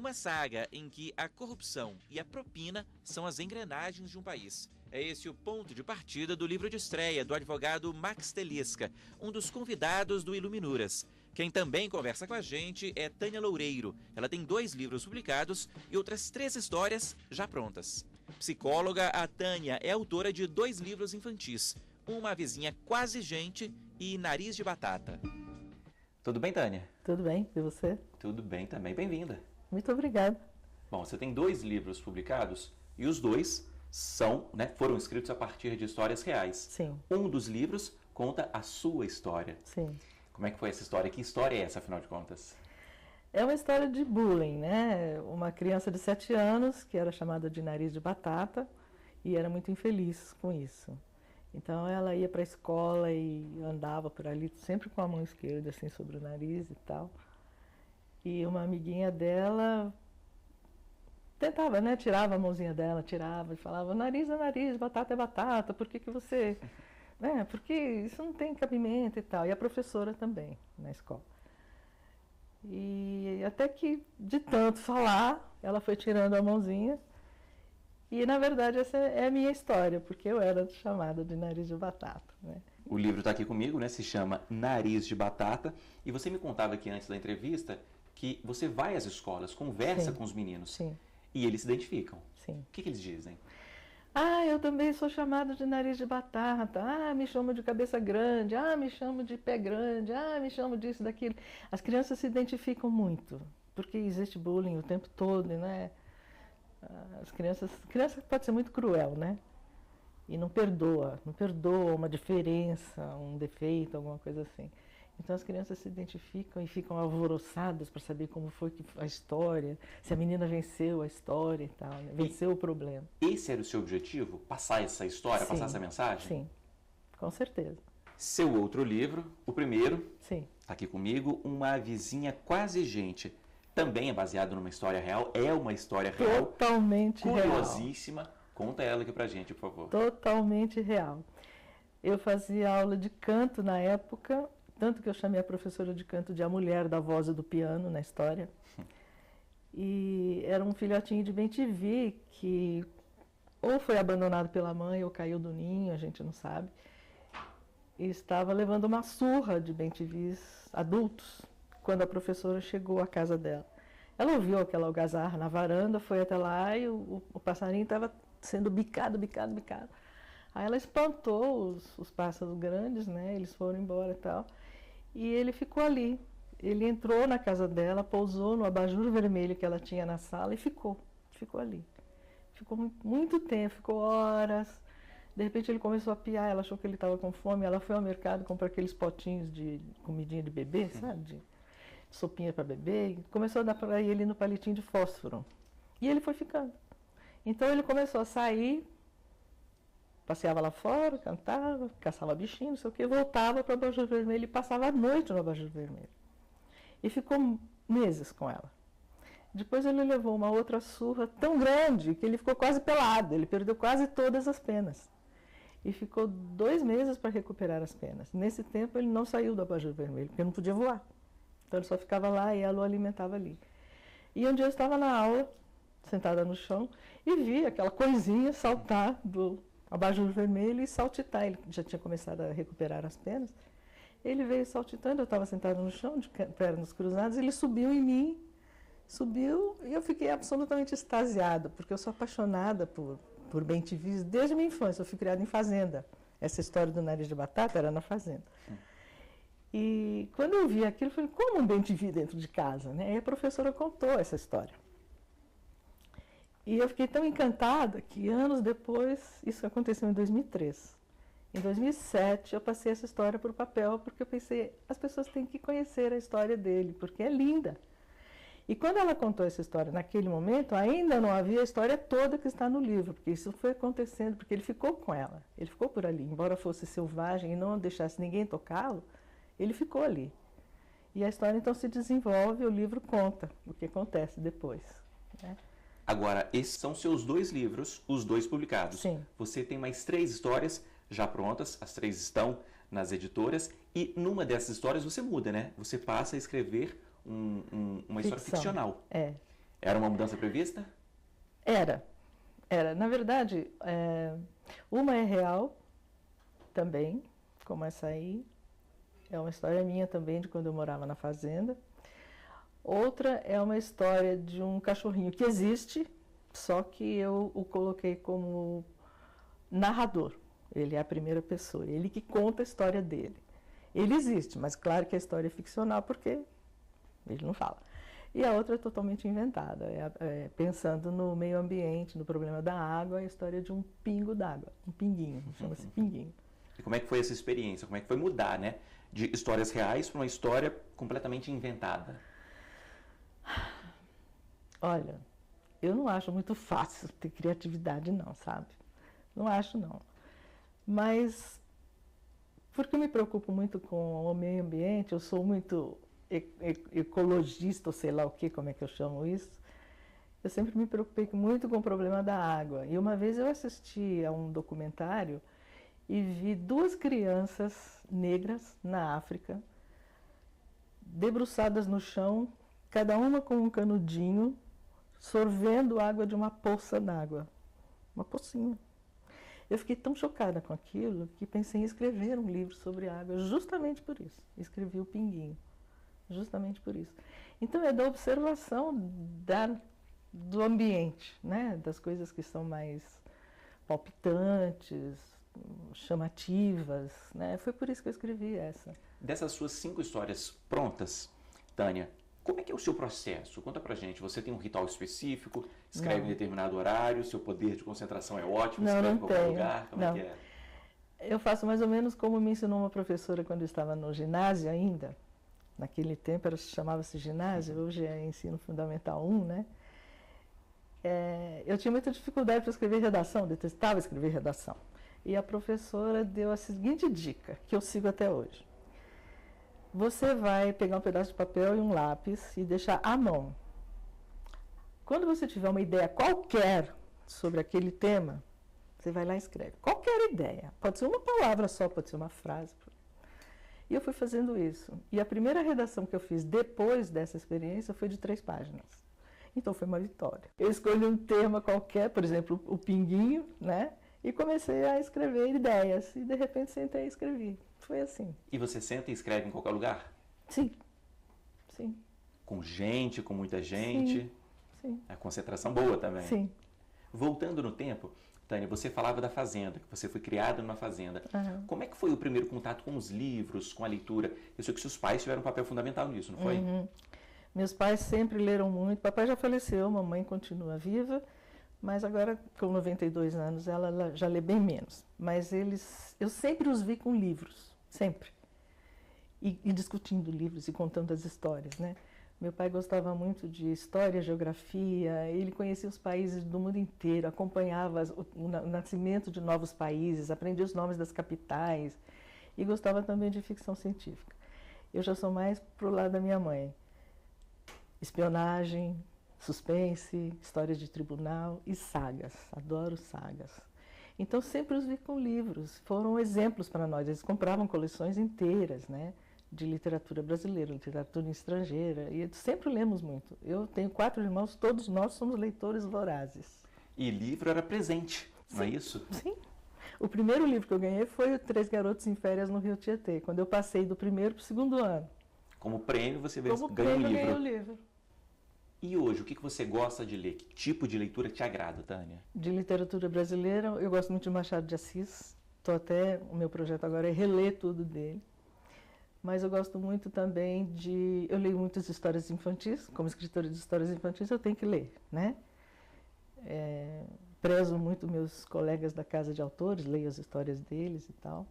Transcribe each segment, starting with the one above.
uma saga em que a corrupção e a propina são as engrenagens de um país. É esse o ponto de partida do livro de estreia do advogado Max Telisca, um dos convidados do Iluminuras. Quem também conversa com a gente é Tânia Loureiro. Ela tem 2 livros publicados e outras 3 histórias já prontas. Psicóloga, a Tânia é autora de 2 livros infantis, Uma Vizinha Quase Gente e Nariz de Batata. Tudo bem, Tânia? Tudo bem, e você? Tudo bem também, bem-vinda. Muito obrigada. Bom, você tem 2 livros publicados e os 2 foram escritos a partir de histórias reais. Sim. Um dos livros conta a sua história. Sim. Como é que foi essa história? Que história é essa, afinal de contas? É uma história de bullying, né? Uma criança de 7 anos, que era chamada de Nariz de Batata, e era muito infeliz com isso. Então ela ia para a escola e andava por ali, sempre com a mão esquerda, assim, sobre o nariz e tal. E uma amiguinha dela tentava, né? Tirava a mãozinha dela, tirava e falava, nariz é nariz, batata é batata, por que você... né? Porque isso não tem cabimento e tal. E a professora também, na escola. E até que, de tanto falar, ela foi tirando a mãozinha. E, na verdade, essa é a minha história, porque eu era chamada de Nariz de Batata, né? O livro está aqui comigo, né? Se chama Nariz de Batata. E você me contava aqui antes da entrevista que você vai às escolas, conversa com os meninos. Sim. E eles se identificam. Sim. O que eles dizem? Ah, eu também sou chamada de Nariz de Batata. Ah, me chamo de cabeça grande. Ah, me chamo de pé grande. Ah, me chamo disso, daquilo. As crianças se identificam muito, porque existe bullying o tempo todo, né? As criança pode ser muito cruel, né? E não perdoa uma diferença, um defeito, alguma coisa assim. Então as crianças se identificam e ficam alvoroçadas para saber como foi a história, se a menina venceu a história e tal, né? Venceu o problema. Esse era o seu objetivo? Passar essa história, Sim, passar essa mensagem? Sim, com certeza. Seu outro livro, o primeiro, Sim. está aqui comigo, Uma Vizinha Quase Gente. Também é baseado numa história real, é uma história real. Totalmente real. Curiosíssima. Conta ela aqui pra gente, por favor. Totalmente real. Eu fazia aula de canto na época, tanto que eu chamei a professora de canto de a mulher da voz e do piano na história. E era um filhotinho de bem-te-vi que ou foi abandonado pela mãe ou caiu do ninho, a gente não sabe. E estava levando uma surra de bem-te-vis adultos quando a professora chegou à casa dela. Ela ouviu aquela algazarra na varanda, foi até lá e o passarinho estava sendo bicado. Aí ela espantou os pássaros grandes, né? Eles foram embora e tal. E ele ficou ali. Ele entrou na casa dela, pousou no abajur vermelho que ela tinha na sala e ficou ali. Ficou muito tempo, ficou horas. De repente ele começou a piar, ela achou que ele estava com fome, ela foi ao mercado comprar aqueles potinhos de comidinha de bebê, sabe? De sopinha para bebê, e começou a dar para ele no palitinho de fósforo. E ele foi ficando. Então ele começou a sair, passeava lá fora, cantava, caçava bichinho, não sei o que, voltava para o abajur vermelho e passava a noite no abajur vermelho. E ficou meses com ela. Depois ele levou uma outra surra tão grande que ele ficou quase pelado, ele perdeu quase todas as penas. E ficou 2 meses para recuperar as penas. Nesse tempo ele não saiu do abajur vermelho, porque não podia voar. Então ele só ficava lá e ela o alimentava ali. E um dia eu estava na aula, sentada no chão, e vi aquela coisinha saltar do abajur vermelho e saltitar. Ele já tinha começado a recuperar as penas. Ele veio saltitando, eu estava sentada no chão, de pernas cruzadas, ele subiu em mim, subiu, e eu fiquei absolutamente extasiada, porque eu sou apaixonada por bem-te-vis desde a minha infância. Eu fui criada em fazenda. Essa história do Nariz de Batata era na fazenda. E quando eu vi aquilo, eu falei, como um bem-te-vi dentro de casa, né? E a professora contou essa história. E eu fiquei tão encantada que anos depois, isso aconteceu em 2003. Em 2007, eu passei essa história para o papel, porque eu pensei, as pessoas têm que conhecer a história dele, porque é linda. E quando ela contou essa história naquele momento, ainda não havia a história toda que está no livro, porque isso foi acontecendo, porque ele ficou com ela, ele ficou por ali. Embora fosse selvagem e não deixasse ninguém tocá-lo, ele ficou ali. E a história então se desenvolve, o livro conta o que acontece depois, né? Agora, esses são seus 2 livros, os 2 publicados. Sim. Você tem mais 3 histórias já prontas, as 3 estão nas editoras, e numa dessas histórias você muda, né? Você passa a escrever uma história ficcional. É. Era uma mudança prevista? Era. Na verdade, uma é real também, como essa aí. É uma história minha também, de quando eu morava na fazenda. Outra é uma história de um cachorrinho que existe, só que eu o coloquei como narrador. Ele é a primeira pessoa, ele que conta a história dele. Ele existe, mas claro que a história é ficcional porque ele não fala. E a outra é totalmente inventada, pensando no meio ambiente, no problema da água, a história de um pingo d'água, um pinguinho, chama-se pinguinho. E como é que foi essa experiência? Como é que foi mudar, né? De histórias reais para uma história completamente inventada? Olha, eu não acho muito fácil ter criatividade não, sabe? Não acho não. Mas, porque eu me preocupo muito com o meio ambiente, eu sou muito ecologista, ou sei lá o que, como é que eu chamo isso, eu sempre me preocupei muito com o problema da água. E uma vez eu assisti a um documentário e vi 2 crianças negras na África, debruçadas no chão, cada uma com um canudinho, sorvendo água de uma poça d'água. Uma pocinha. Eu fiquei tão chocada com aquilo que pensei em escrever um livro sobre água, justamente por isso. Escrevi o Pinguinho, justamente por isso. Então é da observação do ambiente, né? Das coisas que são mais palpitantes, chamativas, né? Foi por isso que eu escrevi essa. Dessas suas 5 histórias prontas, Tânia, como é que é o seu processo? Conta pra gente. Você tem um ritual específico? Escreve em determinado horário? Seu poder de concentração é ótimo? Escreve em qualquer lugar? Como é que é? Eu faço mais ou menos como me ensinou uma professora quando eu estava no ginásio ainda. Naquele tempo chamava-se ginásio, hoje é ensino fundamental 1, né? Eu tinha muita dificuldade para escrever redação, detestava escrever redação. E a professora deu a seguinte dica, que eu sigo até hoje. Você vai pegar um pedaço de papel e um lápis e deixar à mão. Quando você tiver uma ideia qualquer sobre aquele tema, você vai lá e escreve. Qualquer ideia. Pode ser uma palavra só, pode ser uma frase. E eu fui fazendo isso. E a primeira redação que eu fiz depois dessa experiência foi de 3 páginas. Então foi uma vitória. Eu escolhi um tema qualquer, por exemplo, o pinguinho, né? E comecei a escrever ideias. E de repente sentei e escrevi. Foi assim. E você senta e escreve em qualquer lugar? Sim. Sim. Com gente, com muita gente? Sim. A concentração boa também? Sim. Voltando no tempo, Tânia, você falava da fazenda, que você foi criada numa fazenda. Uhum. Como é que foi o primeiro contato com os livros, com a leitura? Eu sei que seus pais tiveram um papel fundamental nisso, não foi? Uhum. Meus pais sempre leram muito. Papai já faleceu, mamãe continua viva, mas agora, com 92 anos, ela já lê bem menos. Mas eu sempre os vi com livros, sempre. E discutindo livros e contando as histórias, né? Meu pai gostava muito de história, geografia, ele conhecia os países do mundo inteiro, acompanhava o nascimento de novos países, aprendia os nomes das capitais e gostava também de ficção científica. Eu já sou mais pro lado da minha mãe. Espionagem, suspense, histórias de tribunal e sagas. Adoro sagas. Então sempre os vi com livros, foram exemplos para nós. Eles compravam coleções inteiras, né? De literatura brasileira, literatura estrangeira, e sempre lemos muito. Eu tenho 4 irmãos, todos nós somos leitores vorazes. E livro era presente, não é isso? Sim. O primeiro livro que eu ganhei foi o 3 Garotos em Férias no Rio Tietê, quando eu passei do primeiro para o 2º ano. Como prêmio você ganhou um livro. Ganhei o livro. E hoje, o que você gosta de ler? Que tipo de leitura te agrada, Tânia? De literatura brasileira, eu gosto muito de Machado de Assis. O meu projeto agora é reler tudo dele. Mas eu gosto muito também eu leio muitas histórias infantis, como escritora de histórias infantis eu tenho que ler, né? Prezo muito meus colegas da Casa de Autores, leio as histórias deles e tal.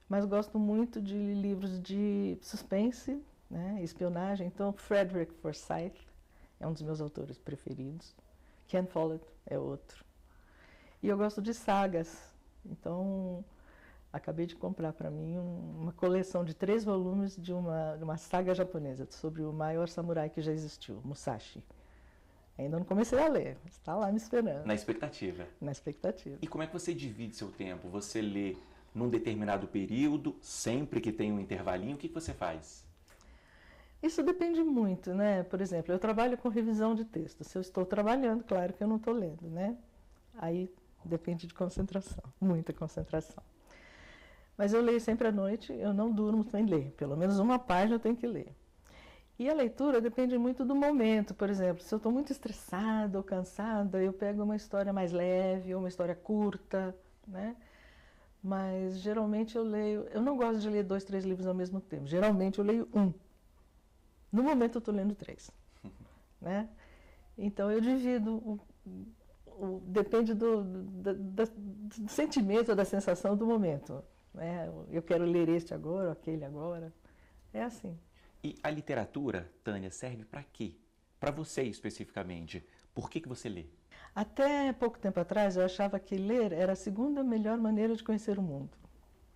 Mas gosto muito de livros de suspense, né? Espionagem. Então, Frederick Forsyth é um dos meus autores preferidos. Ken Follett é outro. E eu gosto de sagas. Então, acabei de comprar para mim uma coleção de 3 volumes de uma saga japonesa sobre o maior samurai que já existiu, Musashi. Ainda não comecei a ler, está lá me esperando. Na expectativa. Na expectativa. E como é que você divide seu tempo? Você lê num determinado período, sempre que tem um intervalinho, o que você faz? Isso depende muito, né? Por exemplo, eu trabalho com revisão de texto. Se eu estou trabalhando, claro que eu não estou lendo, né? Aí depende de concentração, muita concentração. Mas eu leio sempre à noite, eu não durmo sem ler. Pelo menos uma página eu tenho que ler. E a leitura depende muito do momento. Por exemplo, se eu estou muito estressada ou cansada, eu pego uma história mais leve ou uma história curta, né? Mas geralmente eu leio... Eu não gosto de ler 2, 3 livros ao mesmo tempo. Geralmente eu leio um. No momento eu estou lendo 3. Né? Então eu divido... depende do sentimento, da sensação do momento. Né? Eu quero ler este agora, aquele agora. É assim. E a literatura, Tânia, serve para quê? Para você especificamente. Por que você lê? Até pouco tempo atrás eu achava que ler era a segunda melhor maneira de conhecer o mundo.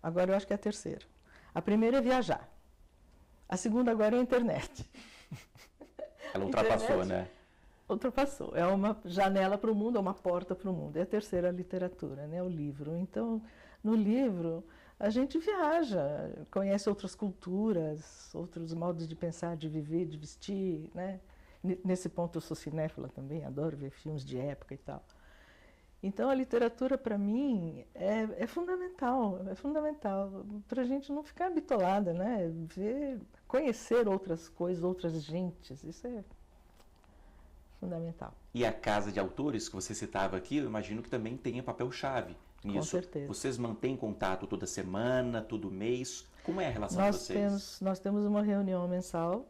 Agora eu acho que é a terceira. A primeira é viajar. A segunda agora é a internet. Ela ultrapassou, né? Ultrapassou. É uma janela para o mundo, é uma porta para o mundo. É a terceira a literatura, né? O livro. Então, no livro, a gente viaja, conhece outras culturas, outros modos de pensar, de viver, de vestir, né? Nesse ponto eu sou cinéfila também, adoro ver filmes de época e tal. Então a literatura para mim é fundamental para a gente não ficar bitolada, né? Conhecer outras coisas, outras gentes, isso é fundamental. E a casa de autores que você citava aqui, eu imagino que também tenha papel-chave nisso. Com certeza. Vocês mantêm contato toda semana, todo mês? Como é a relação de vocês? Nós temos uma reunião mensal.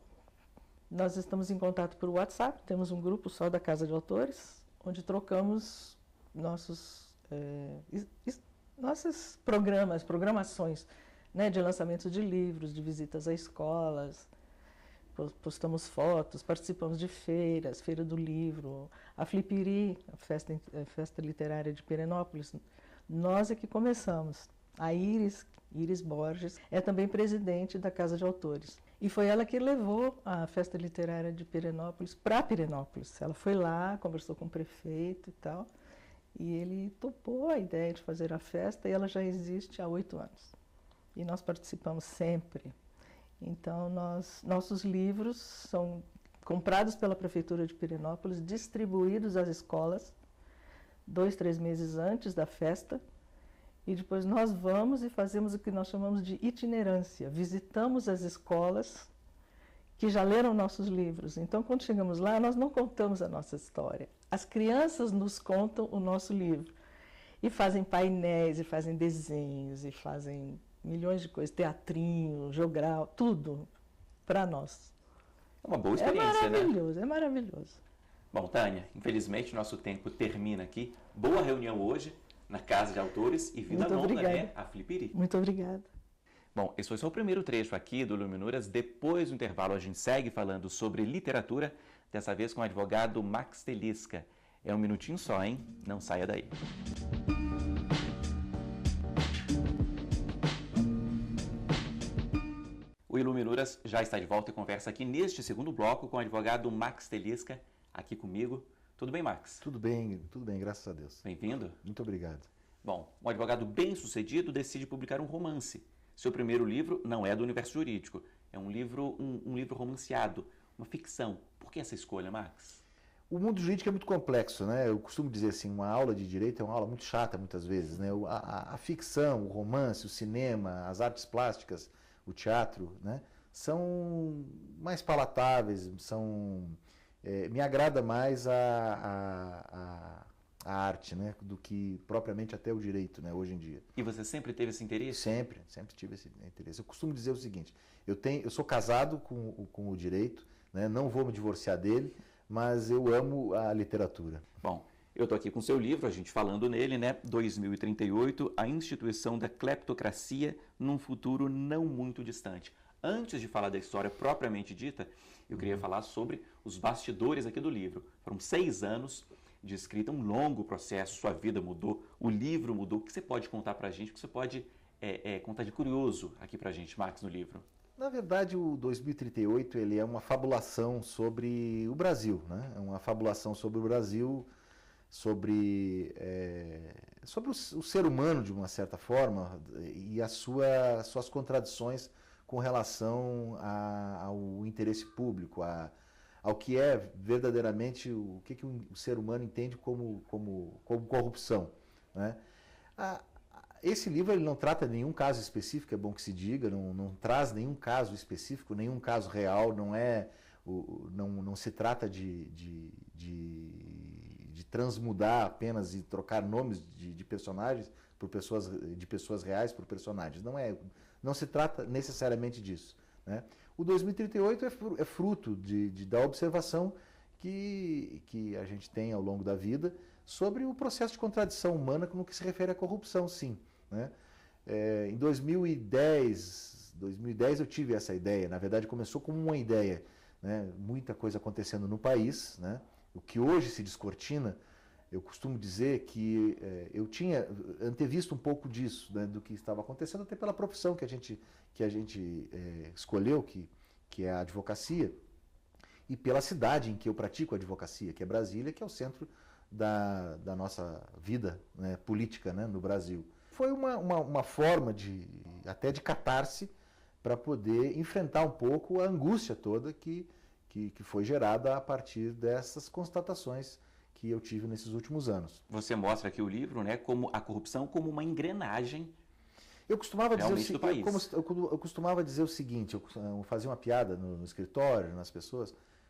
Nós estamos em contato por WhatsApp, temos um grupo só da Casa de Autores, onde trocamos nossos programações, né, de lançamento de livros, de visitas a escolas, postamos fotos, participamos de feiras, Feira do Livro, a Flipiri, a festa literária de Pirenópolis, nós é que começamos. A Iris Borges é também presidente da Casa de Autores. E foi ela que levou a festa literária de Pirenópolis para Pirenópolis. Ela foi lá, conversou com o prefeito e tal, e ele topou a ideia de fazer a festa, e ela já existe há 8 anos. E nós participamos sempre. Então, nossos livros são comprados pela Prefeitura de Pirenópolis, distribuídos às escolas, 2, 3 meses antes da festa, e depois nós vamos e fazemos o que nós chamamos de itinerância. Visitamos as escolas que já leram nossos livros. Então, quando chegamos lá, nós não contamos a nossa história. As crianças nos contam o nosso livro. E fazem painéis, e fazem desenhos, e fazem milhões de coisas, teatrinho, jogral, tudo para nós. É uma boa experiência, né? É maravilhoso. Bom, Tânia, infelizmente nosso tempo termina aqui. Boa reunião hoje na Casa de Autores e vida longa, né, a Flipiri. Muito obrigada. Bom, esse foi só o primeiro trecho aqui do Iluminuras. Depois do intervalo a gente segue falando sobre literatura, dessa vez com o advogado Max Telisca. É um minutinho só, hein? Não saia daí. O Iluminuras já está de volta e conversa aqui neste segundo bloco com o advogado Max Telisca, aqui comigo. Tudo bem, Max? Tudo bem, graças a Deus. Bem-vindo. Muito obrigado. Bom, um advogado bem-sucedido decide publicar um romance. Seu primeiro livro não é do universo jurídico, é um livro romanceado, uma ficção. Por que essa escolha, Max? O mundo jurídico é muito complexo, né? Eu costumo dizer assim, uma aula de direito é uma aula muito chata muitas vezes, né? A ficção, o romance, o cinema, as artes plásticas, o teatro, né? São mais palatáveis, me agrada mais a arte, né, do que propriamente até o direito, né, hoje em dia. E você sempre teve esse interesse? Sempre tive esse interesse. Eu costumo dizer o seguinte, eu sou casado com o direito, né, não vou me divorciar dele, mas eu amo a literatura. Bom, eu estou aqui com o seu livro, a gente falando nele, né, 2038, A Instituição da Cleptocracia num Futuro Não Muito Distante. Antes de falar da história propriamente dita, eu queria falar sobre os bastidores aqui do livro. Foram 6 anos de escrita, um longo processo, sua vida mudou, o livro mudou. O que você pode contar pra gente, o que você pode contar de curioso aqui pra gente, Max, no livro? Na verdade, o 2038 ele é uma fabulação sobre o Brasil, né? É uma fabulação sobre o Brasil, sobre o ser humano, de uma certa forma, e suas contradições com relação ao interesse público, ao que é verdadeiramente o que o ser humano entende como corrupção, né? Esse livro ele não trata de nenhum caso específico, é bom que se diga, não traz nenhum caso específico, nenhum caso real, não se trata de transmudar apenas e trocar nomes de personagens de pessoas reais por personagens. Não se trata necessariamente disso, né? O 2038 é fruto da observação que a gente tem ao longo da vida sobre o processo de contradição humana no que se refere à corrupção, sim, né? Em 2010 eu tive essa ideia. Na verdade, começou como uma ideia, né? Muita coisa acontecendo no país, né? O que hoje se descortina, eu costumo dizer que eu tinha antevisto um pouco disso, né, do que estava acontecendo, até pela profissão que a gente escolheu, que é a advocacia, e pela cidade em que eu pratico a advocacia, que é Brasília, que é o centro da nossa vida, né, política, né, no Brasil. Foi uma forma até de catarse para poder enfrentar um pouco a angústia toda que foi gerada a partir dessas constatações que eu tive nesses últimos anos. Você mostra aqui o livro, né, como a corrupção como uma engrenagem. Eu costumava dizer o seguinte, eu fazia uma piada no escritório,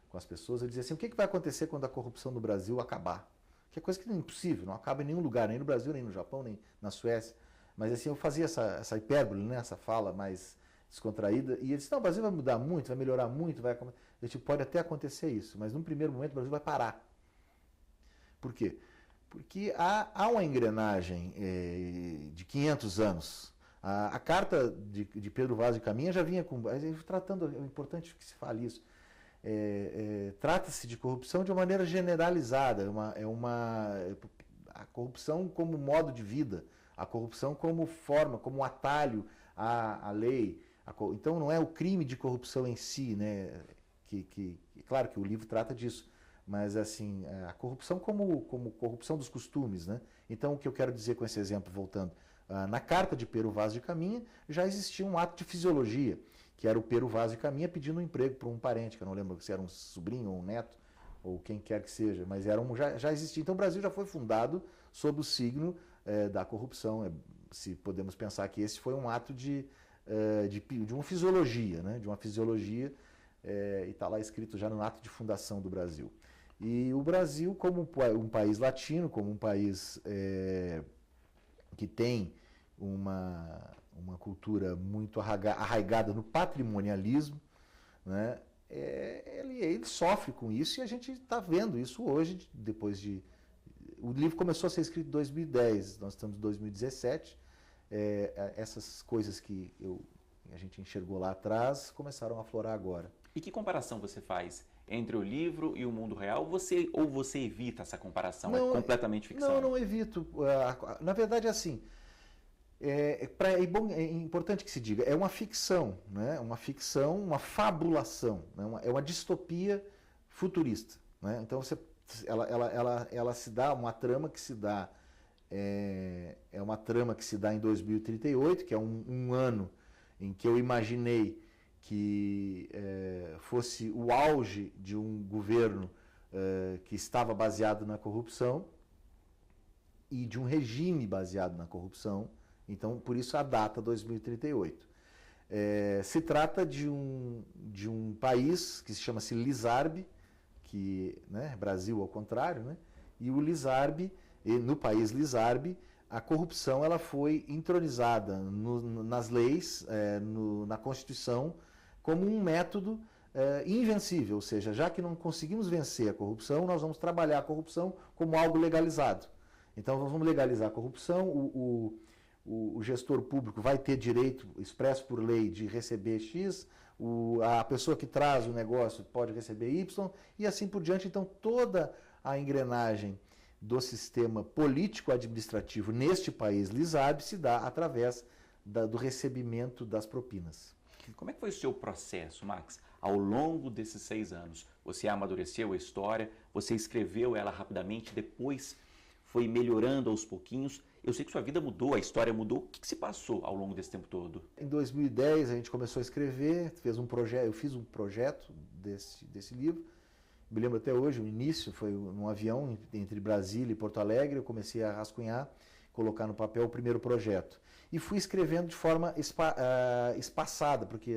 com as pessoas, eu dizia assim: o que vai acontecer quando a corrupção no Brasil acabar? Que é coisa que é impossível, não acaba em nenhum lugar, nem no Brasil, nem no Japão, nem na Suécia. Mas assim, eu fazia essa hipérbole, né, essa fala mais descontraída, e ele disse: não, o Brasil vai mudar muito, vai melhorar muito, pode até acontecer isso, mas num primeiro momento o Brasil vai parar. Por quê? Porque há uma engrenagem de 500 anos. A carta de Pedro Vaz de Caminha já vinha tratando, é importante que se fale isso, trata-se de corrupção de uma maneira generalizada, a corrupção como modo de vida, a corrupção como forma, como atalho à lei. Então não é o crime de corrupção em si, né? Claro que o livro trata disso, mas assim, a corrupção como corrupção dos costumes, né? Então o que eu quero dizer com esse exemplo, voltando, na carta de Pero Vaz de Caminha já existia um ato de fisiologia, que era o Pero Vaz de Caminha pedindo um emprego para um parente, que eu não lembro se era um sobrinho ou um neto, ou quem quer que seja, mas já existia. Então o Brasil já foi fundado sob o signo da corrupção, se podemos pensar que esse foi um ato de uma fisiologia, né? De uma fisiologia, e está lá escrito já no ato de fundação do Brasil. E o Brasil, como um país latino, como um país que tem uma cultura muito arraigada no patrimonialismo, né? Ele sofre com isso, e a gente está vendo isso hoje, o livro começou a ser escrito em 2010, nós estamos em 2017, essas coisas que a gente enxergou lá atrás começaram a aflorar agora. E que comparação você faz entre o livro e o mundo real? Ou você evita essa comparação? É completamente ficção? Não evito. Na verdade, é assim, é importante que se diga, é uma ficção, né? Uma ficção, uma fabulação, né? É uma distopia futurista, né? Então ela se dá, uma trama que se dá, é uma trama que se dá em 2038, que é um ano em que eu imaginei que fosse o auge de um governo que estava baseado na corrupção e de um regime baseado na corrupção. Então, por isso a data 2038. Se trata de um país que se chama-se Lizarbe, que, né, Brasil ao contrário, né? E o Lizarbe, no país Lizarbe, a corrupção ela foi entronizada nas leis, na Constituição, como um método invencível, ou seja, já que não conseguimos vencer a corrupção, nós vamos trabalhar a corrupção como algo legalizado. Então, nós vamos legalizar a corrupção, o gestor público vai ter direito, expresso por lei, de receber X, a pessoa que traz o negócio pode receber Y, e assim por diante. Então, toda a engrenagem do sistema político-administrativo neste país Lizarbe se dá através do recebimento das propinas. Como é que foi o seu processo, Max? Ao longo desses 6 anos, você amadureceu a história, você escreveu ela rapidamente, depois foi melhorando aos pouquinhos, Eu sei que sua vida mudou, a história mudou. O que se passou ao longo desse tempo todo? Em 2010 a gente começou a escrever, eu fiz um projeto desse livro. Me lembro até hoje, o início foi num avião entre Brasília e Porto Alegre. Eu comecei a rascunhar, colocar no papel o primeiro projeto. E fui escrevendo de forma espaçada, porque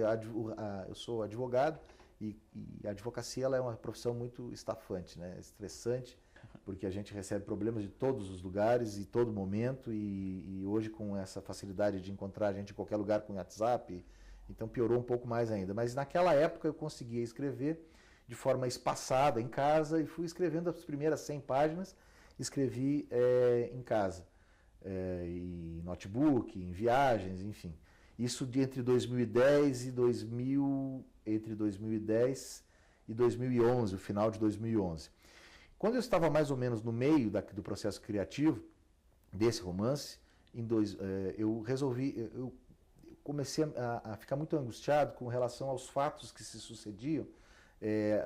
eu sou advogado e a advocacia ela é uma profissão muito estafante, né? Estressante, porque a gente recebe problemas de todos os lugares e todo momento, e hoje com essa facilidade de encontrar a gente em qualquer lugar com WhatsApp, então piorou um pouco mais ainda. Mas naquela época eu conseguia escrever de forma espaçada em casa e fui escrevendo as primeiras 100 páginas, escrevi em casa. Em notebook, em viagens, enfim. Isso entre 2010 e 2011, o final de 2011. Quando eu estava mais ou menos no meio do processo criativo desse romance, eu comecei a ficar muito angustiado com relação aos fatos que se sucediam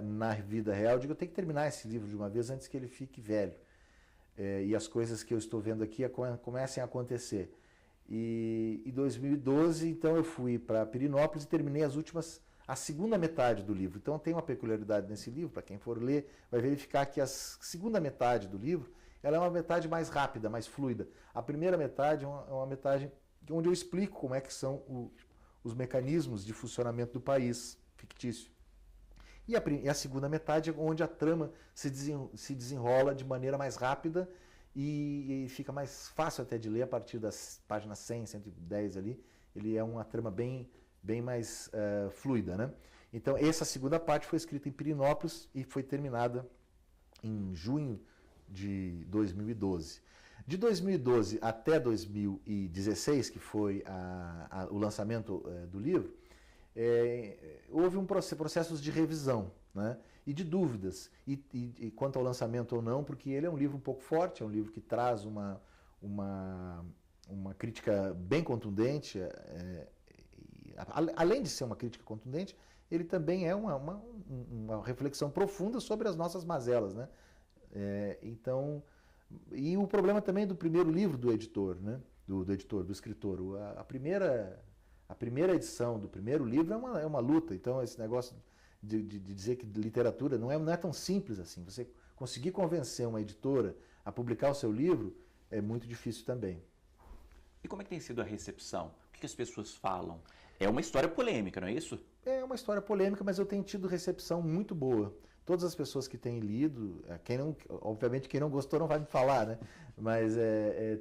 na vida real. Eu digo, eu tenho que terminar esse livro de uma vez antes que ele fique velho. E as coisas que eu estou vendo aqui comecem a acontecer. E em 2012, então, eu fui para Pirenópolis e terminei a segunda metade do livro. Então, tem uma peculiaridade nesse livro, para quem for ler, vai verificar que a segunda metade do livro ela é uma metade mais rápida, mais fluida. A primeira metade é uma metade onde eu explico como é que são os mecanismos de funcionamento do país fictício. E a segunda metade é onde a trama se desenrola de maneira mais rápida e fica mais fácil até de ler a partir das páginas 100, 110 ali. Ele é uma trama bem mais fluida, né? Então, essa segunda parte foi escrita em Pirenópolis e foi terminada em junho de 2012. De 2012 até 2016, que foi o lançamento do livro, houve processos de revisão, né? E de dúvidas e quanto ao lançamento ou não, porque ele é um livro um pouco forte, é um livro que traz uma crítica bem contundente. Além de ser uma crítica contundente, ele também é uma reflexão profunda sobre as nossas mazelas, né? Então, e o problema também do primeiro livro do editor, né? Do escritor. A primeira edição do primeiro livro é uma luta. Então, esse negócio de dizer que literatura não é tão simples assim. Você conseguir convencer uma editora a publicar o seu livro é muito difícil também. E como é que tem sido a recepção? O que as pessoas falam? É uma história polêmica, não é isso? É uma história polêmica, mas eu tenho tido recepção muito boa. Todas as pessoas que têm lido, obviamente quem não gostou não vai me falar, né? Mas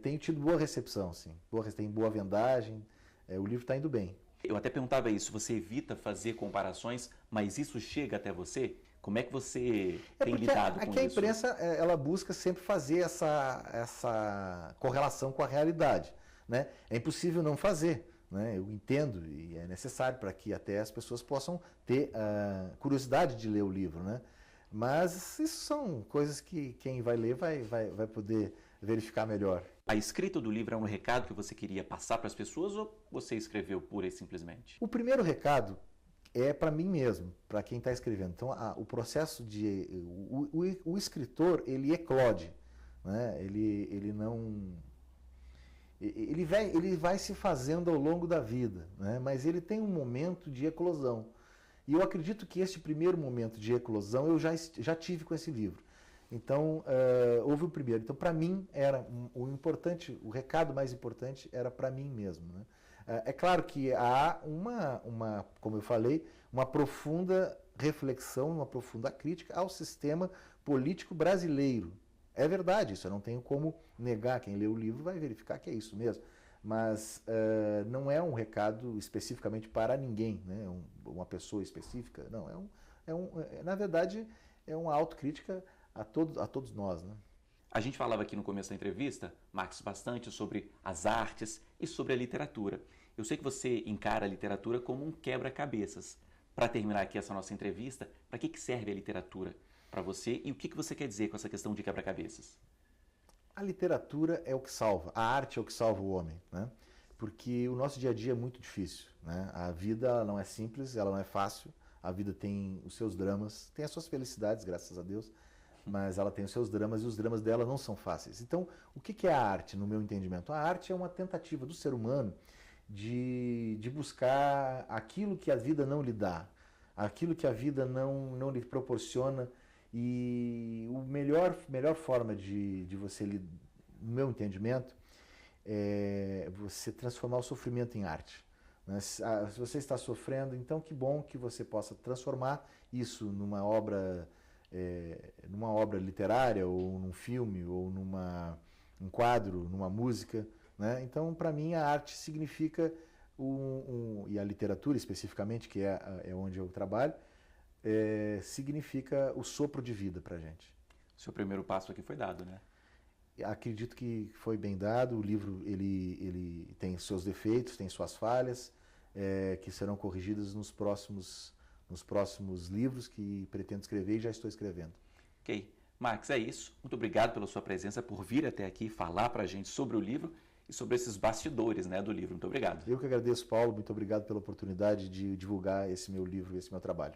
tenho tido boa recepção, sim. Tem boa vendagem, o livro está indo bem. Eu até perguntava isso, você evita fazer comparações, mas isso chega até você? Como é que você tem lidado com isso? Aqui a imprensa ela busca sempre fazer essa correlação com a realidade, né? É impossível não fazer, né? Eu entendo e é necessário para que até as pessoas possam ter curiosidade de ler o livro, né? Mas isso são coisas que quem vai ler vai poder verificar melhor. A escrita do livro é um recado que você queria passar para as pessoas ou você escreveu pura e simplesmente? O primeiro recado é para mim mesmo, para quem está escrevendo. Então, o processo o escritor, ele eclode, né? Ele vai se fazendo ao longo da vida, né? Mas ele tem um momento de eclosão. E eu acredito que esse primeiro momento de eclosão eu já tive com esse livro. Então, houve o primeiro. Então, para mim, era o recado mais importante era para mim mesmo, né? É claro que há como eu falei, uma profunda reflexão, uma profunda crítica ao sistema político brasileiro. É verdade, isso eu não tenho como negar. Quem lê o livro vai verificar que é isso mesmo. Mas não é um recado especificamente para ninguém, né? Uma pessoa específica. Não, na verdade, é uma autocrítica a todos nós, né? A gente falava aqui no começo da entrevista, Marcos, bastante sobre as artes e sobre a literatura. Eu sei que você encara a literatura como um quebra-cabeças. Para terminar aqui essa nossa entrevista, para que serve a literatura para você e o que você quer dizer com essa questão de quebra-cabeças? A literatura é o que salva, a arte é o que salva o homem, né? Porque o nosso dia a dia é muito difícil, né? A vida não é simples, ela não é fácil, a vida tem os seus dramas, tem as suas felicidades, graças a Deus, mas ela tem os seus dramas e os dramas dela não são fáceis. Então, o que é a arte, no meu entendimento? A arte é uma tentativa do ser humano de buscar aquilo que a vida não lhe dá, aquilo que a vida não lhe proporciona, e a melhor forma de você, no meu entendimento, é você transformar o sofrimento em arte. Se você está sofrendo, então que bom que você possa transformar isso numa obra literária, ou num filme, ou num quadro, numa música, né? Então, para mim, a arte significa, e a literatura especificamente, que é onde eu trabalho, significa o sopro de vida para a gente. O seu primeiro passo aqui foi dado, né? Acredito que foi bem dado. O livro ele tem seus defeitos, tem suas falhas, que serão corrigidas nos próximos livros que pretendo escrever e já estou escrevendo. Ok. Max, é isso. Muito obrigado pela sua presença, por vir até aqui falar para a gente sobre o livro e sobre esses bastidores, né, do livro. Muito obrigado. Eu que agradeço, Paulo. Muito obrigado pela oportunidade de divulgar esse meu livro, esse meu trabalho.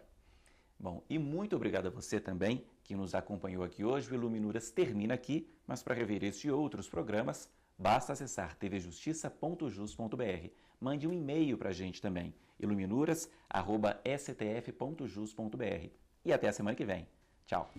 Bom, e muito obrigado a você também que nos acompanhou aqui hoje. O Iluminuras termina aqui, mas para rever este e outros programas, basta acessar tvjustiça.jus.br. Mande um e-mail para a gente também, iluminuras@stf.jus.br. E até a semana que vem. Tchau!